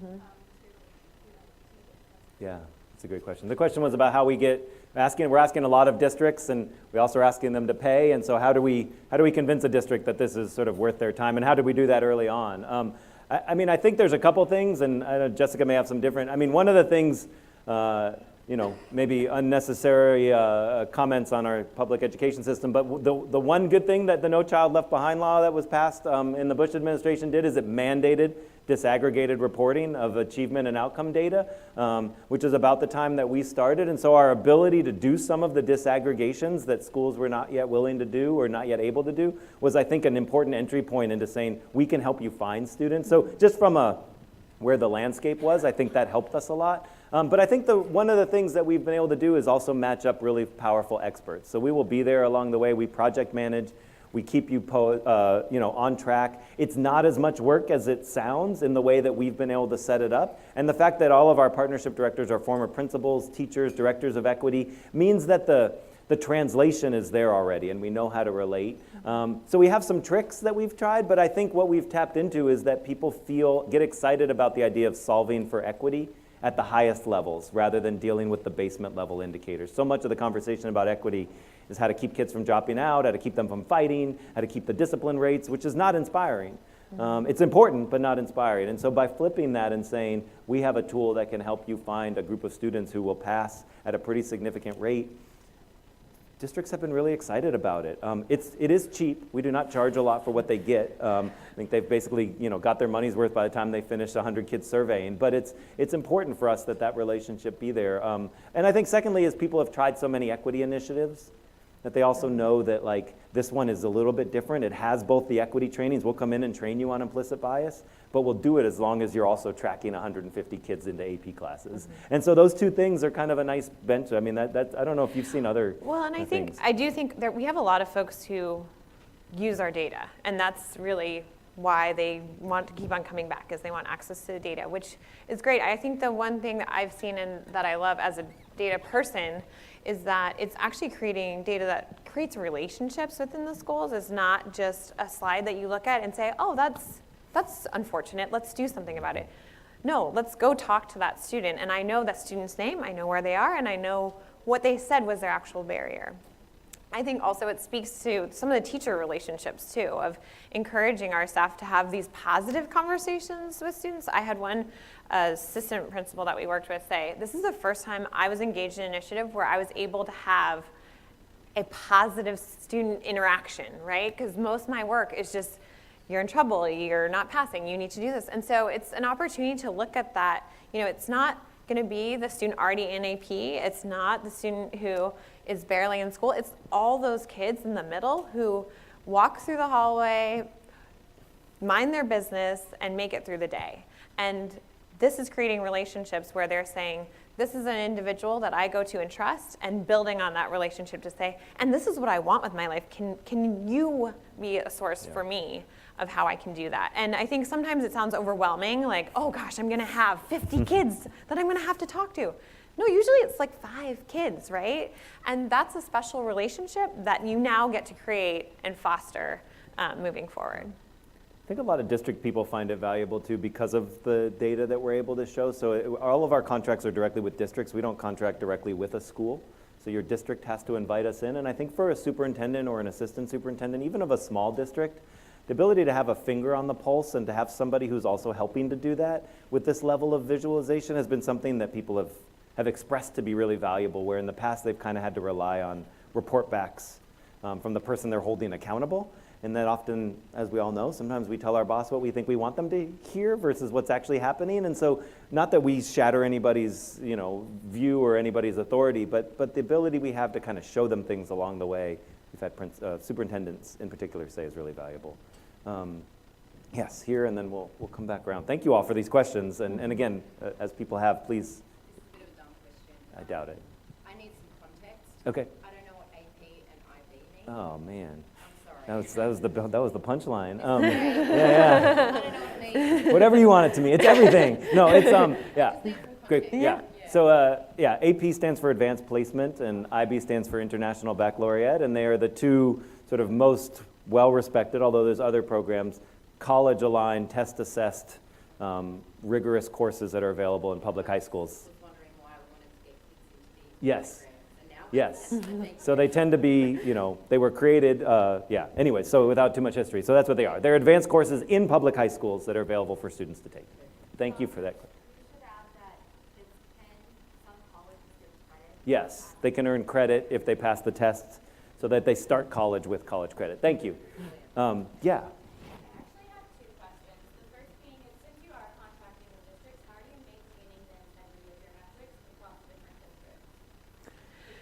Yeah, that's a great question. The question was about how we we're asking a lot of districts, and we also are asking them to pay, and so how do we convince a district that this is sort of worth their time, and how do we do that early on? I mean, I think there's a couple things, and I know Jessica may have some different, I mean, one of the things, maybe unnecessary comments on our public education system, but the one good thing that the No Child Left Behind law that was passed in the Bush administration did is it mandated disaggregated reporting of achievement and outcome data, which is about the time that we started. And so our ability to do some of the disaggregations that schools were not yet willing to do or not yet able to do was, I think, an important entry point into saying, we can help you find students. So just from where the landscape was, I think that helped us a lot. But I think one of the things that we've been able to do is also match up really powerful experts. So we will be there along the way. We project manage. We keep you on track. It's not as much work as it sounds in the way that we've been able to set it up. And the fact that all of our partnership directors are former principals, teachers, directors of equity means that the translation is there already and we know how to relate. So we have some tricks that we've tried, but I think what we've tapped into is that people get excited about the idea of solving for equity at the highest levels rather than dealing with the basement level indicators. So much of the conversation about equity is how to keep kids from dropping out, how to keep them from fighting, how to keep the discipline rates, which is not inspiring. It's important, but not inspiring. And so by flipping that and saying, we have a tool that can help you find a group of students who will pass at a pretty significant rate, districts have been really excited about it. It is cheap. We do not charge a lot for what they get. I think they've basically, got their money's worth by the time they finish 100 kids surveying. But it's important for us that relationship be there. And I think secondly is people have tried so many equity initiatives that they also know that like this one is a little bit different. It has both the equity trainings. We'll come in and train you on implicit bias, but we'll do it as long as you're also tracking 150 kids into AP classes. And so those two things are kind of a nice bench. I mean, that I don't know if you've seen other Well, and things. I do think that we have a lot of folks who use our data, and that's really why they want to keep on coming back, is they want access to the data, which is great. I think the one thing that I've seen and that I love as a data person is that it's actually creating data that creates relationships within the schools. It's not just a slide that you look at and say, oh, that's unfortunate, let's do something about it. No, let's go talk to that student, and I know that student's name, I know where they are, and I know what they said was their actual barrier. I think also it speaks to some of the teacher relationships too, of encouraging our staff to have these positive conversations with students. I had one assistant principal that we worked with say, this is the first time I was engaged in an initiative where I was able to have a positive student interaction, right? Because most of my work is just, you're in trouble, you're not passing, you need to do this. And so it's an opportunity to look at that. It's not going to be the student already in AP, it's not the student who is barely in school, it's all those kids in the middle who walk through the hallway, mind their business, and make it through the day. And this is creating relationships where they're saying, this is an individual that I go to and trust, and building on that relationship to say, and this is what I want with my life. Can you be a source for me of how I can do that? And I think sometimes it sounds overwhelming, like, oh gosh, I'm gonna have 50 kids that I'm gonna have to talk to. No, usually it's like 5 kids, right? And that's a special relationship that you now get to create and foster moving forward. I think a lot of district people find it valuable too because of the data that we're able to show. So all of our contracts are directly with districts. We don't contract directly with a school. So your district has to invite us in. And I think for a superintendent or an assistant superintendent, even of a small district, the ability to have a finger on the pulse and to have somebody who's also helping to do that with this level of visualization has been something that people have expressed to be really valuable, where in the past they've kind of had to rely on report backs from the person they're holding accountable. And that often, as we all know, sometimes we tell our boss what we think we want them to hear versus what's actually happening. And so not that we shatter anybody's view or anybody's authority, but the ability we have to kind of show them things along the way, we've had superintendents in particular say is really valuable. Yes, here, and then we'll come back around. Thank you all for these questions. And again, as people have, please. It's a bit of a dumb question. I doubt it. I need some context. Okay. I don't know what AP and IB mean. Oh, man. I'm sorry. That was the punchline. Yeah. I don't know what it means. Whatever you want it to mean. It's everything. No, it's yeah. Great. Yeah. So AP stands for Advanced Placement, and IB stands for International Baccalaureate, and they are the two sort of most well-respected, although there's other programs, college-aligned, test-assessed, rigorous courses that are available in public high schools. I was wondering why I wanted to get kids into these Yes. programs, and now Yes. Thank So they tend to be, they were created, Anyway, so without too much history. So that's what they are. They're advanced courses in public high schools that are available for students to take. Thank you for that. We should add that it's 10, some colleges give credit. Yes, they can earn credit if they pass the tests so that they start college with college credit. Thank you. Yeah. I actually have 2 questions. The first being is, since you are contracting with districts, how are you maintaining the integrity of your metrics across different districts?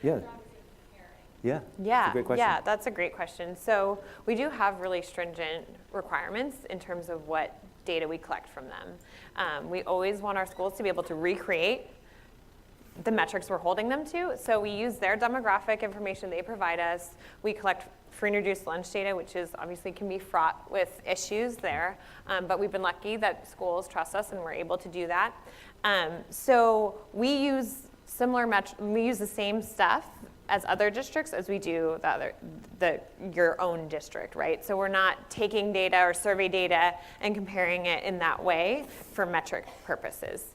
Yeah. You're obviously comparing. Yeah. Yeah, That's a great question. yeah, that's a great question. So we do have really stringent requirements in terms of what data we collect from them. We always want our schools to be able to recreate the metrics we're holding them to. So we use their demographic information they provide us. We collect free and reduced lunch data, which is obviously can be fraught with issues there. But we've been lucky that schools trust us and we're able to do that. So we use we use the same stuff as other districts as we do your own district, right? So we're not taking data or survey data and comparing it in that way for metric purposes.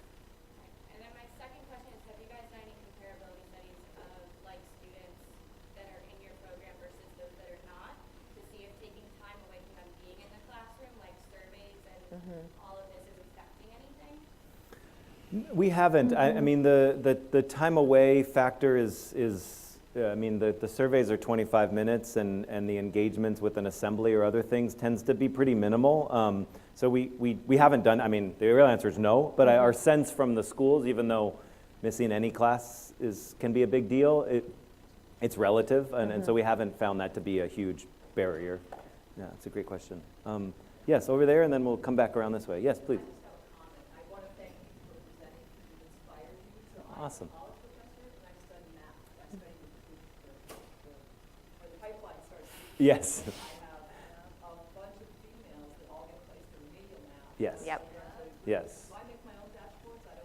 And then my second question is, have you guys done any comparability studies of like students that are in your program versus those that are not, to see if taking time away from them being in the classroom, like surveys and all of this, is affecting anything? We haven't. I mean, the time away factor is I mean, the surveys are 25 minutes, and the engagements with an assembly or other things tends to be pretty minimal. So we haven't done, I mean, the real answer is no, but our sense from the schools, even though missing any class can be a big deal, it's relative, and so we haven't found that to be a huge barrier. Yeah, it's a great question. Yes, over there, and then we'll come back around this way. Yes, please. I want to thank you for presenting, you inspired me. So Awesome. I'm a college professor and I study math. I study where the pipeline starts. Yes. I have a bunch of females that all get placed in remedial math. Yes. Yep. Yes. So I make my own dashboards. I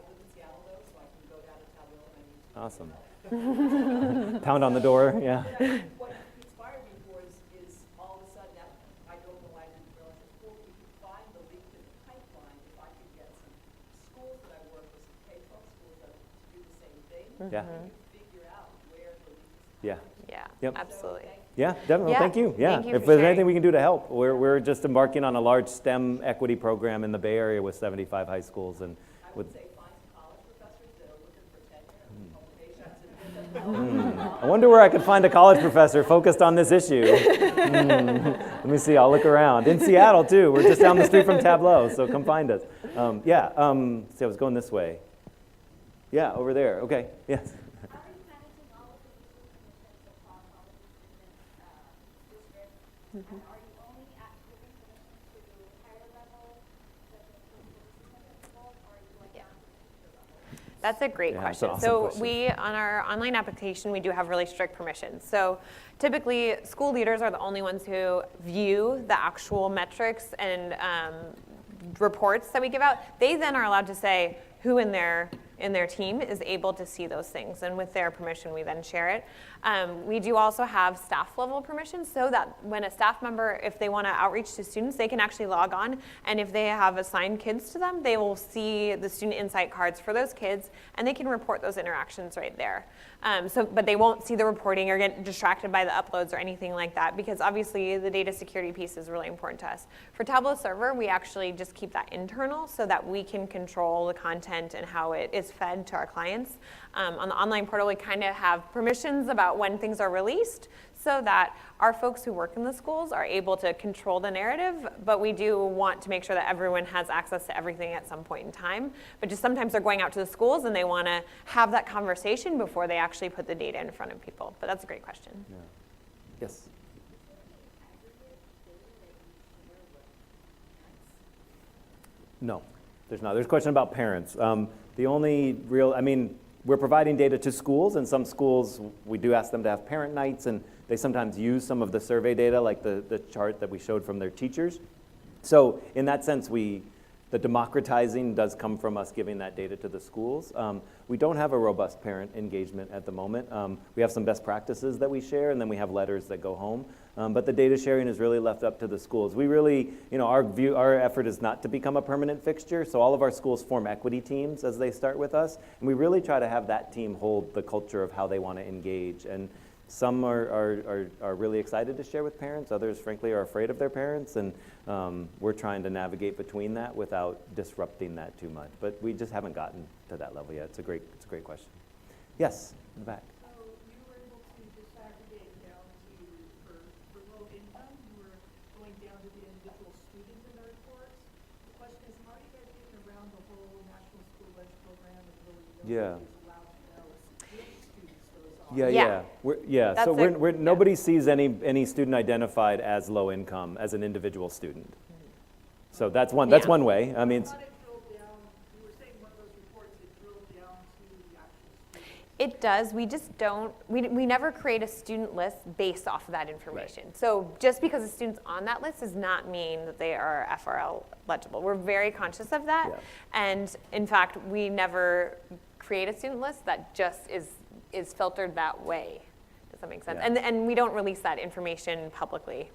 live in Seattle though, so I can go down to Tableau and I use. Awesome. Pound on the door, yeah. What inspired me is all of a sudden, I don't know why I didn't realize this before, we could find the leak in the pipeline if I could get some schools that I work with, some K-12 schools that do the same thing. Yeah. You figure out where the leak is. Yeah. Yeah, Yep. absolutely. Yeah, definitely. Yeah, Thank you. Yeah. thank you If for there's anything sharing. we can do to help, we're just embarking on a large STEM equity program in the Bay Area with 75 high schools, and I with would say find some college professors that are looking for tenure and publications and I wonder where I could find a college professor focused on this issue. Let me see. I'll look around. In Seattle too. We're just down the street from Tableau, so come find us. See, I was going this way. Yeah, over there. Okay. Yes. How are you managing all of the legal commitments across all of these different districts? And are you only giving permission to higher level, such as principal, or are you going down to the teacher level? That's a great Yeah, that's an question. awesome So question. we, on our online application, we do have really strict permissions. So typically, school leaders are the only ones who view the actual metrics and reports that we give out. They then are allowed to say who in their team is able to see those things, and with their permission, we then share it. We do also have staff level permissions, so that when a staff member, if they want to outreach to students, they can actually log on, and if they have assigned kids to them, they will see the student insight cards for those kids, and they can report those interactions right there. But they won't see the reporting or get distracted by the uploads or anything like that, because obviously the data security piece is really important to us. For Tableau Server, we actually just keep that internal so that we can control the content and how it is fed to our clients. On the online portal, we kind of have permissions about when things are released so that our folks who work in the schools are able to control the narrative, but we do want to make sure that everyone has access to everything at some point in time. But just sometimes they're going out to the schools and they want to have that conversation before they actually put the data in front of people. But that's a great question. Yeah. Yes. No, there's not. There's a question about parents. The only real, I mean, we're providing data to schools, and some schools, we do ask them to have parent nights, and they sometimes use some of the survey data, like the chart that we showed from their teachers. So in that sense, the democratizing does come from us giving that data to the schools. We don't have a robust parent engagement at the moment. We have some best practices that we share, and then we have letters that go home. But the data sharing is really left up to the schools. We really, our effort is not to become a permanent fixture, so all of our schools form equity teams as they start with us, and we really try to have that team hold the culture of how they want to engage. And some are really excited to share with parents, others frankly are afraid of their parents, and we're trying to navigate between that without disrupting that too much. But we just haven't gotten to that level yet. It's a great question. Yes, in the back. So you were able to disaggregate down to, for low income, you were going down to the individual student in the reports. The question is, how are you guys getting around the whole National School Lunch Program and really Yeah. is allowed to know which students those are? Yeah. That's So a- nobody sees any student identified as low income as an individual student. So that's one way. I mean, I thought it drilled down, you were saying one of those reports, it drilled down to the actual students. It does. We just don't, we never create a student list based off of that information. So just because a student's on that list does not mean that they are FRL legible. We're very conscious of that. Yeah. And in fact, we never create a student list that just is filtered that way. Does that make sense? Yeah. And we don't release that information publicly.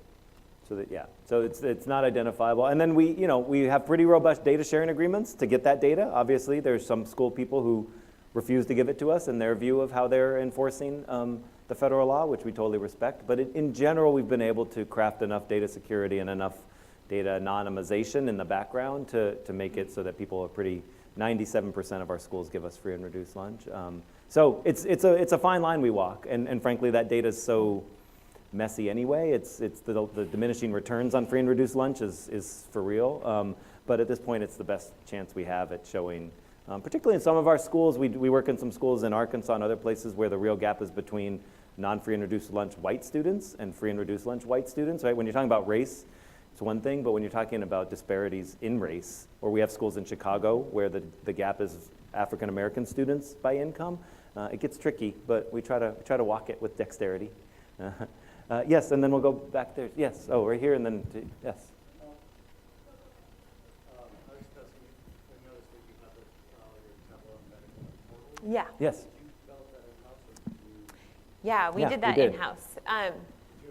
So it's not identifiable. And then we have pretty robust data sharing agreements to get that data. Obviously, there's some school people who refuse to give it to us in their view of how they're enforcing the federal law, which we totally respect. But in general, we've been able to craft enough data security and enough data anonymization in the background to make it so that people are pretty 97% of our schools give us free and reduced lunch. So it's a fine line we walk, and frankly, that data is so messy anyway. It's the diminishing returns on free and reduced lunch is for real. But at this point, it's the best chance we have at showing, particularly in some of our schools. We work in some schools in Arkansas and other places where the real gap is between non-free and reduced lunch white students and free and reduced lunch white students, right? When you're talking about race, it's one thing, but when you're talking about disparities in race, or we have schools in Chicago where the gap is African American students by income, it gets tricky, but we try to walk it with dexterity. Yes, and then we'll go back there. Yes, oh, right here, and then, yes. I was discussing, I noticed that you have your Tableau embedded in the portal. Yeah. Yes. Did you develop that in-house, or did you, Yeah, we Yeah, did we that did. in-house. did you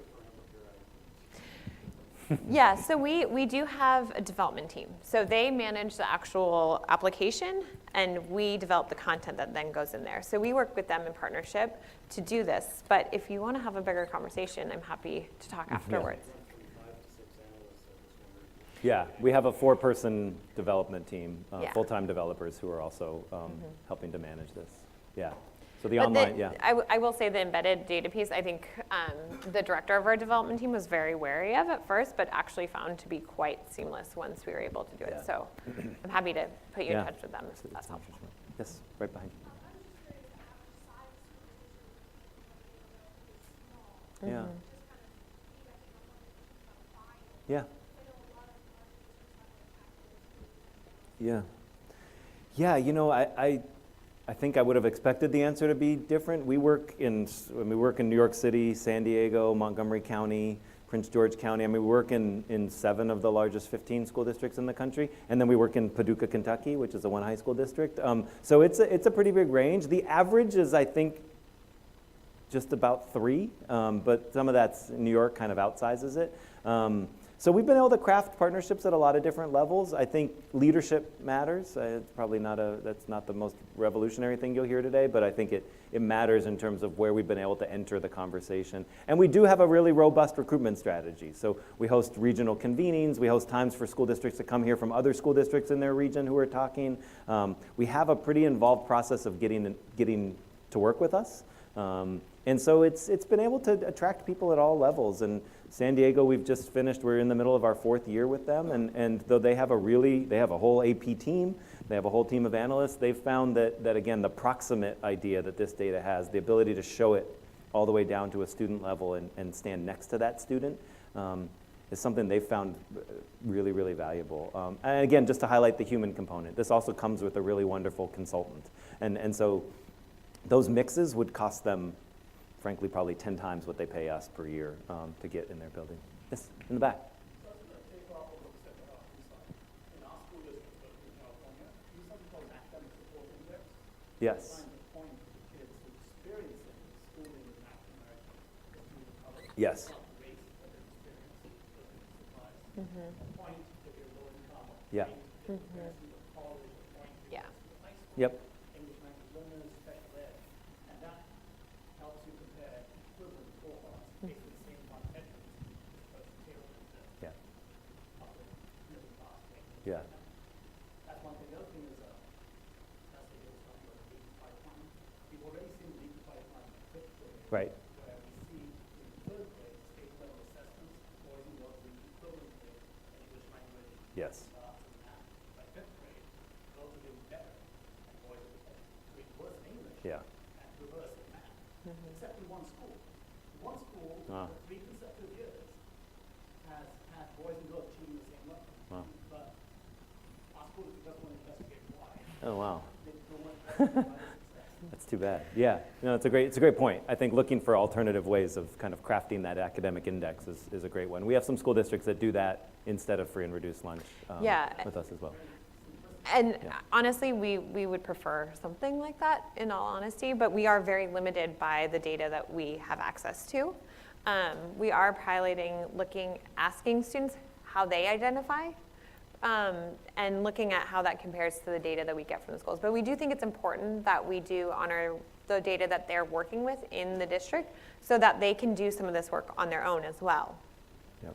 have parameters? Yeah, so we do have a development team. So they manage the actual application, and we develop the content that then goes in there. So we work with them in partnership to do this. But if you want to have a bigger conversation, I'm happy to talk afterwards. From 5 to 6 analysts, I was wondering. Yeah, we have a 4-person development team, Yeah. full-time developers who are also helping to manage this. Yeah, so the But online, yeah. I will say the embedded data piece, I think the director of our development team was very wary of at first, but actually found to be quite seamless once we were able to do it. Yeah. So I'm happy to put you Yeah. in touch with them if that's helpful. Yes, right behind you. Yeah. Yeah. Yeah. Yeah, you know, I think I would have expected the answer to be different. We work in New York City, San Diego, Montgomery County, Prince George County. I mean, we work in 7 of the largest 15 school districts in the country, and then we work in Paducah, Kentucky, which is a 1 high school district. So it's a pretty big range. The average is, I think, just about 3, but some of that's New York kind of outsizes it. So we've been able to craft partnerships at a lot of different levels. I think leadership matters. It's probably that's not the most revolutionary thing you'll hear today, but I think it matters in terms of where we've been able to enter the conversation. And we do have a really robust recruitment strategy. So we host regional convenings. We host times for school districts to come here from other school districts in their region who are talking. We have a pretty involved process of getting to work with us. And so it's been able to attract people at all levels. And San Diego, we've just finished, we're in the middle of our 4th year with them. And though they have a whole AP team, they have a whole team of analysts, they've found that again, the proximate idea that this data has, the ability to show it all the way down to a student level and stand next to that student, is something they've found really, really valuable. And again, just to highlight the human component, this also comes with a really wonderful consultant. And so those mixes would cost them, frankly, probably 10 times what they pay us per year to get in their building. Yes, in the back. So I was going to take off a little bit off this side. In our school district in California, we use something called an academic support index. Yes. Trying to point to kids who experiencing schooling in African American or student of color. Yes. Not the race that they're experiencing, but the supplies. A point that they're low income, or Yeah. point that they're to college, or point to Yeah. high school. Yep. English language learners, special ed, and that helps you compare equivalent cohorts based on the same content as tailored to Yeah. upper middle class families. Yeah. That's one thing. The other thing is, as they go talking about the lead pipeline, we've already seen the lead pipeline in 5th grade, Right. where we see in 3rd grade state level assessments, boys and girls reach equivalent grades in English language, Yes. and math. By 5th grade, girls are doing better, and boys are doing worse in English. Yeah. And reverse in math, except in one school. One school, Ah. for 3 consecutive years, has had boys and girls achieving the same level. Wow. But our school doesn't want to investigate why. Oh, wow. They don't want to investigate why there's success. That's too bad. Yeah, no, it's a great point. I think looking for alternative ways of kind of crafting that academic index is a great one. We have some school districts that do that instead of free and reduced lunch Yeah. with us as well. And Yeah. honestly, we would prefer something like that, in all honesty, but we are very limited by the data that we have access to. We are piloting, asking students how they identify, and looking at how that compares to the data that we get from the schools. But we do think it's important that we do honor the data that they're working with in the district so that they can do some of this work on their own as well. Yep.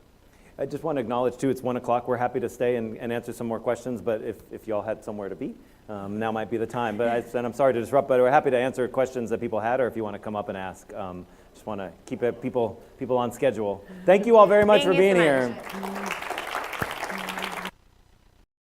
I just want to acknowledge, too, it's 1 o'clock. We're happy to stay and answer some more questions, but if y'all had somewhere to be, now might be the time. But and I'm sorry to disrupt, but we're happy to answer questions that people had, or if you want to come up and ask. Just want to keep people on schedule. Thank you all very much Thank for you being so here. much.